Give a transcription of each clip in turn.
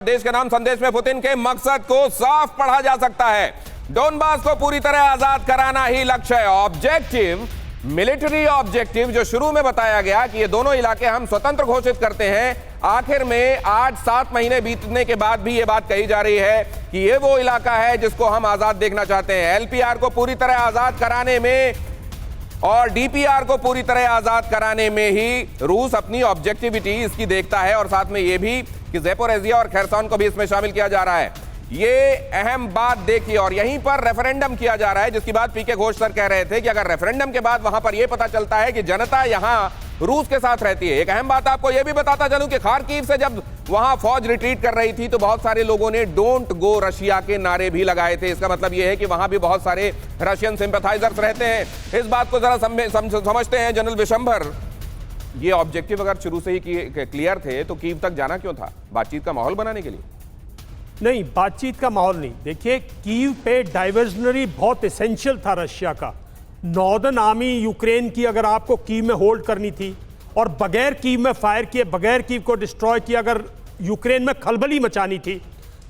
देश के नाम संदेश में पुतिन के मकसद को साफ पढ़ा जा सकता है। डोनबास को पूरी तरह आजाद कराना ही लक्ष्य है। ऑब्जेक्टिव, मिलिट्री ऑब्जेक्टिव जो शुरू में बताया गया कि ये दोनों इलाके हम स्वतंत्र घोषित करते हैं, आखिर में 8-7 महीने बीतने के बाद भी ये बात कही जा रही है कि ये वो इलाका है जिसको हम आजाद देखना चाहते हैं। एलपीआर को पूरी तरह आजाद कराने में और डीपीआर को पूरी तरह आजाद कराने में ही रूस अपनी ऑब्जेक्टिविटी इसकी देखता है, और साथ में यह भी कि ज़ैपोरिज़िया और खेरसॉन को भी इसमें शामिल किया जा रहा है। ये अहम बात देखिए, और यहीं पर रेफरेंडम किया जा रहा है, जिसकी बात पीके घोष सर कह रहे थे कि अगर रेफरेंडम के बाद वहां पर यह पता चलता है कि जनता यहां रूस के साथ रहती है। एक अहम बात आपको यह भी बताता चलूं कि खार्किव से जब वहां फौज रिट्रीट कर रही थी तो बहुत सारे लोगों ने डोंट गो रशिया के नारे भी लगाए थे। इसका मतलब यह है कि वहां भी बहुत सारे रशियन सिंपैथाइजर्स रहते हैं। इस बात को जरा समझते हैं जनरल विशंभर। ये ऑब्जेक्टिव अगर शुरू से ही क्लियर थे तो कीव तक जाना क्यों था? बातचीत का माहौल बनाने के लिए? नहीं, बातचीत का माहौल नहीं। देखिए, कीव पे डाइवर्जनरी बहुत एसेंशियल था रशिया का। नॉर्दर्न आर्मी यूक्रेन की अगर आपको कीव में होल्ड करनी थी और बगैर कीव में फायर किए, बगैर कीव को डिस्ट्रॉय किए अगर यूक्रेन में खलबली मचानी थी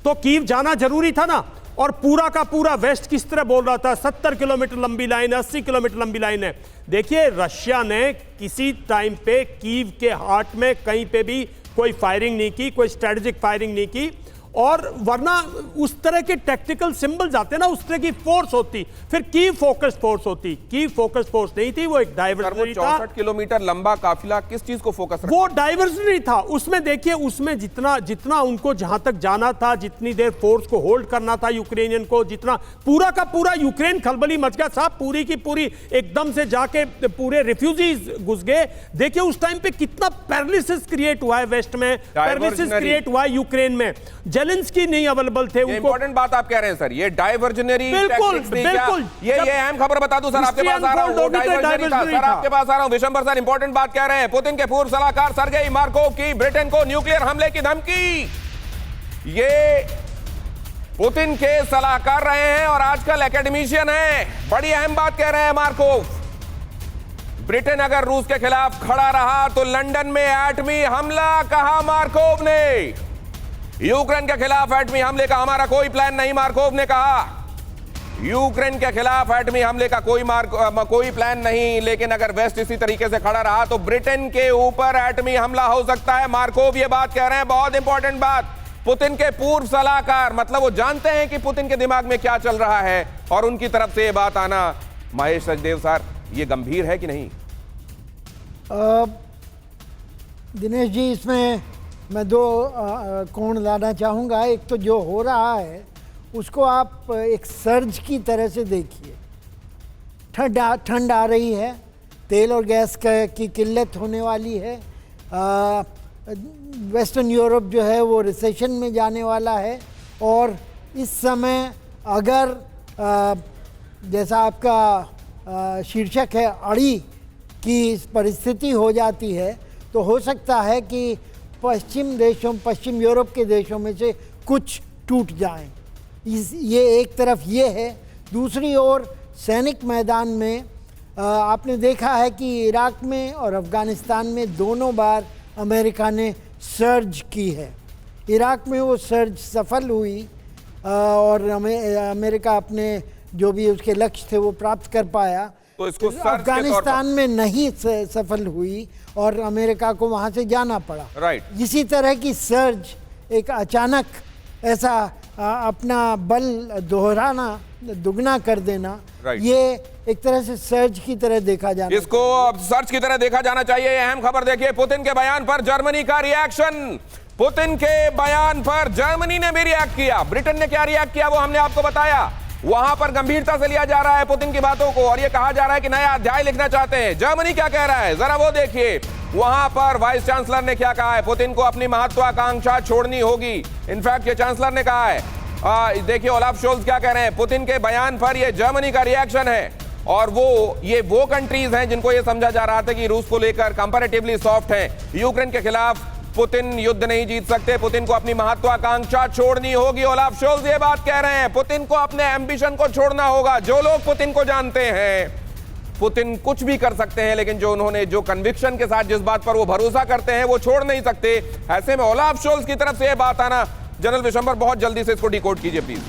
तो कीव जाना जरूरी था ना। और पूरा का पूरा वेस्ट किस तरह बोल रहा था 70 किलोमीटर लंबी लाइन है, 80 किलोमीटर लंबी लाइन है। देखिए, रशिया ने किसी टाइम पे कीव के हार्ट में कहीं पे भी कोई फायरिंग नहीं की, कोई स्ट्रेटेजिक फायरिंग नहीं की, और वरना उस तरह के टैक्टिकल सिंबल्स आते ना, उस तरह की फोर्स होती, फिर कीव फोकस फोर्स होती। कीव फोकस फोर्स नहीं थी, वो एक डाइवर्जनरी था। 64 किलोमीटर लंबा काफिला किस चीज को फोकस वो डाइवर्जनरी था। उसमें देखिए, उसमें जितना उनको जहां तक जाना था, जितनी देर फोर्स को होल्ड करना था यूक्रेनियन को, जितना पूरा का पूरा यूक्रेन खलबली मच गया साहब, पूरी की पूरी एकदम से जाके पूरे रिफ्यूजीज घुस गए। देखिए उस टाइम पे कितना पैरालिसिस क्रिएट हुआ है वेस्ट में, पैरालिसिस क्रिएट हुआ है यूक्रेन में। जेलेंस्की नहीं अवेलेबल थे। इंपॉर्टेंट बात आप कह रहे हैं सर, ये डाइवर्जनरी बिल्कुल बिल्कुल। ये अहम खबर बता दूं सर, आपके पास आ रहा हूं, डाइवर्जनरी था सर, आपके पास आ रहा हूं। विशंभर सर इंपॉर्टेंट बात कह रहे हैं। पुतिन के पूर्व सलाहकार सर्गेई मार्कोव की ब्रिटेन को न्यूक्लियर हमले की धमकी। ये पुतिन के सलाहकार रहे हैं और आजकल एकेडमिशियन हैं। बड़ी अहम बात कह रहे हैं मार्कोव। ब्रिटेन अगर रूस के खिलाफ खड़ा रहा तो लंदन में एटमी हमला, कहा मार्कोव ने। यूक्रेन के खिलाफ एटमी हमले का हमारा कोई प्लान नहीं, मार्कोव ने कहा। यूक्रेन के खिलाफ एटमी हमले का कोई प्लान नहीं, लेकिन अगर वेस्ट इसी तरीके से खड़ा रहा तो ब्रिटेन के ऊपर एटमी हमला हो सकता है। मार्कोव ये बात कह रहे हैं, बहुत इंपॉर्टेंट बात। पुतिन के पूर्व सलाहकार, मतलब वो जानते हैं कि पुतिन के दिमाग में क्या चल रहा है, और उनकी तरफ से ये बात आना, महेश सचदेव सर, ये गंभीर है कि नहीं? दिनेश जी, इसमें मैं दो कोण लाना चाहूँगा। एक तो जो हो रहा है उसको आप एक सर्ज की तरह से देखिए। ठंड आ रही है, तेल और गैस की किल्लत होने वाली है, वेस्टर्न यूरोप जो है वो रिसेशन में जाने वाला है, और इस समय अगर जैसा आपका शीर्षक है अड़ी की परिस्थिति हो जाती है तो हो सकता है कि पश्चिम यूरोप के देशों में से कुछ टूट जाएं। ये एक तरफ ये है। दूसरी ओर सैनिक मैदान में आपने देखा है कि इराक में और अफ़गानिस्तान में दोनों बार अमेरिका ने सर्ज की है। इराक में वो सर्ज सफल हुई और अमेरिका अपने जो भी उसके लक्ष्य थे वो प्राप्त कर पाया। तो इसको अफगानिस्तान में नहीं सफल हुई और अमेरिका को वहां से जाना पड़ा। राइट। इसी तरह की सर्ज एक अचानक ऐसा अपना बल दोहराना, दुगना कर देना, ये एक तरह से सर्ज की तरह देखा जाना, इसको अब सर्च की तरह देखा जाना चाहिए। अहम खबर देखिए, पुतिन के बयान पर जर्मनी का रिएक्शन। पुतिन के बयान पर जर्मनी ने भी रिएक्ट किया। ब्रिटेन ने क्या रिएक्ट किया वो हमने आपको बताया। वहां पर गंभीरता से लिया जा रहा है पुतिन की बातों को, और यह कहा जा रहा है कि नया अध्याय लिखना चाहते हैं। जर्मनी क्या कह रहा है जरा वो देखिए। वहां पर वाइस चांसलर ने क्या कहा है, पुतिन को अपनी महत्वाकांक्षा छोड़नी होगी। इनफैक्ट ये चांसलर ने कहा है। देखिए ओलाफ शोल्ज क्या कह रहे हैं पुतिन के बयान पर। ये जर्मनी का रिएक्शन है, और ये वो कंट्रीज हैं जिनको ये समझा जा रहा था कि रूस को लेकर कंपैरेटिवली सॉफ्ट हैं। यूक्रेन के खिलाफ पुतिन युद्ध नहीं जीत सकते, पुतिन को अपनी महत्वाकांक्षा छोड़नी होगी। ओलाफ शोल्ज ये बात कह रहे हैं, पुतिन को अपने एम्बिशन को छोड़ना होगा। जो लोग पुतिन को जानते हैं, पुतिन कुछ भी कर सकते हैं, लेकिन जो कन्विक्शन के साथ जिस बात पर वो भरोसा करते हैं वो छोड़ नहीं सकते। ऐसे में ओलाफ शोल्ज की तरफ से ये बात आना जनरल विशंबर बहुत जल्दी से इसको डिकोड कीजिए प्लीज।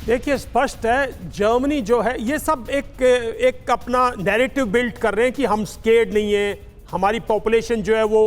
देखिए स्पष्ट है, जर्मनी जो है ये सब एक अपना नैरेटिव बिल्ड कर रहे हैं कि हम स्केर्ड नहीं है, हमारी पॉपुलेशन जो है वो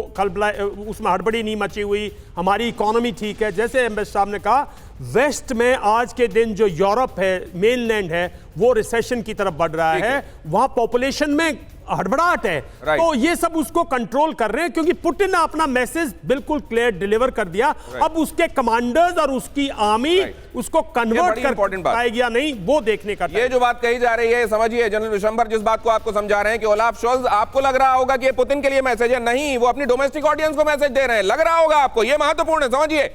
उसमें हड़बड़ी नहीं मची हुई, हमारी इकोनॉमी ठीक है। जैसे एम्बेसडर साहब ने कहा, वेस्ट में आज के दिन जो यूरोप है, मेनलैंड है, वो रिसेशन की तरफ बढ़ रहा है, वहां पॉपुलेशन में हड़बड़ाहट है। तो ये सब उसको कंट्रोल कर रहे हैं क्योंकि पुतिन ने अपना मैसेज बिल्कुल क्लियर डिलीवर कर दिया। अब उसके कमांडर्स और उसकी आर्मी उसको कन्वर्ट कर पाएगी या नहीं, वो देखने का। ये जो बात कही जा रही है, समझिए जनरल विशंबर जिस बात को आपको समझा रहे हैं कि ओलाफ शोल्ज, आपको लग रहा होगा कि ये पुतिन के लिए मैसेज है, नहीं, वो अपनी डोमेस्टिक ऑडियंस को मैसेज दे रहे हैं, लग रहा होगा आपको, ये महत्वपूर्ण है, समझिए।